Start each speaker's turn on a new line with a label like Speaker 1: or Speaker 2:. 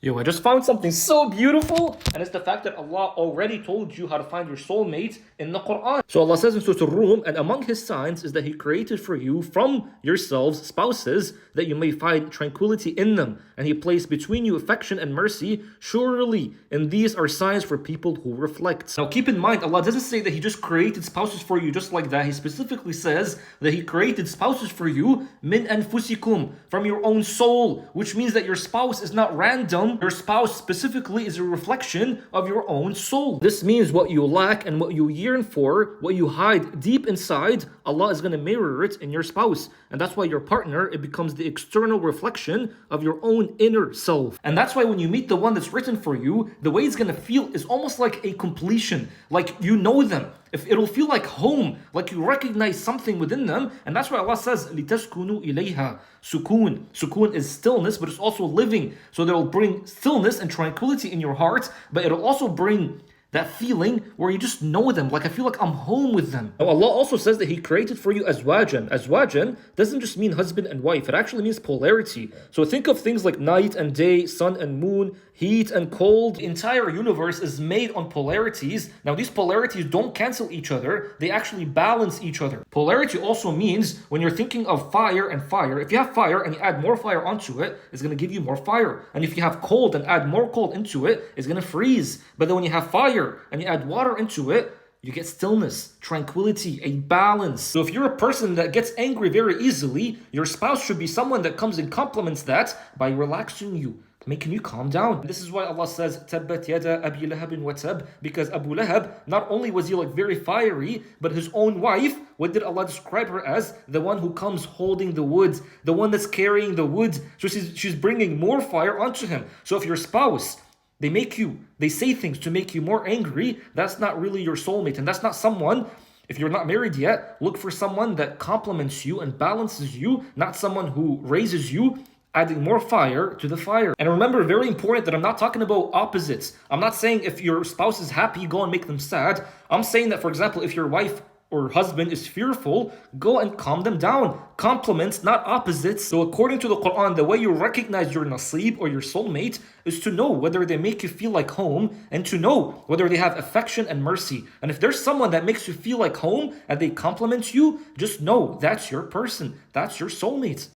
Speaker 1: Yo, I just found something so beautiful, and it's the fact that Allah already told you how to find your soulmate in the Quran. So Allah says in Surah Al-Rum, and among His signs is that He created for you from yourselves spouses that you may find tranquility in them, and He placed between you affection and mercy. Surely, and these are signs for people who reflect. Now keep in mind, Allah doesn't say that He just created spouses for you just like that. He specifically says that He created spouses for you min anfusikum, from your own soul, which means that your spouse is not random. Your spouse specifically is a reflection of your own soul. This means what you lack and what you yearn for, what you hide deep inside, Allah is going to mirror it in your spouse. And that's why your partner, it becomes the external reflection of your own inner self. And that's why when you meet the one that's written for you, the way it's going to feel is almost like a completion. Like you know them. If it'll feel like home, like you recognize something within them. And that's why Allah says, لِتَسْكُنُوا إِلَيْهَا Sukoon. Sukoon is stillness, but it's also living. So that'll bring stillness and tranquility in your heart, but it'll also bring that feeling where you just know them, like I feel like I'm home with them. Now Allah also says that He created for you azwajan. Azwajan doesn't just mean husband and wife, it actually means polarity. So think of things like night and day, sun and moon, heat and cold. The entire universe is made on polarities. Now these polarities don't cancel each other, they actually balance each other. Polarity also means when you're thinking of fire and fire, if you have fire and you add more fire onto it, it's going to give you more fire. And if you have cold and add more cold into it, it's going to freeze. But then when you have fire and you add water into it, you get stillness, tranquility, a balance. So if you're a person that gets angry very easily, your spouse should be someone that comes and complements that by relaxing you, making you calm down. This is why Allah says, Tabbat yada Abi Lahabin wa tab, because Abu Lahab, not only was he like very fiery, but his own wife, what did Allah describe her as? The one who comes holding the wood, the one that's carrying the wood. So she's bringing more fire onto him. So if your spouse, they say things to make you more angry, that's not really your soulmate. And that's not someone, if you're not married yet, look for someone that complements you and balances you, not someone who raises you, adding more fire to the fire. And remember, very important, that I'm not talking about opposites. I'm not saying if your spouse is happy, go and make them sad. I'm saying that, for example, if your wife or husband is fearful, go and calm them down. Compliments, not opposites. So according to the Quran, the way you recognize your nasib or your soulmate is to know whether they make you feel like home and to know whether they have affection and mercy. And if there's someone that makes you feel like home and they compliment you, just know that's your person. That's your soulmate.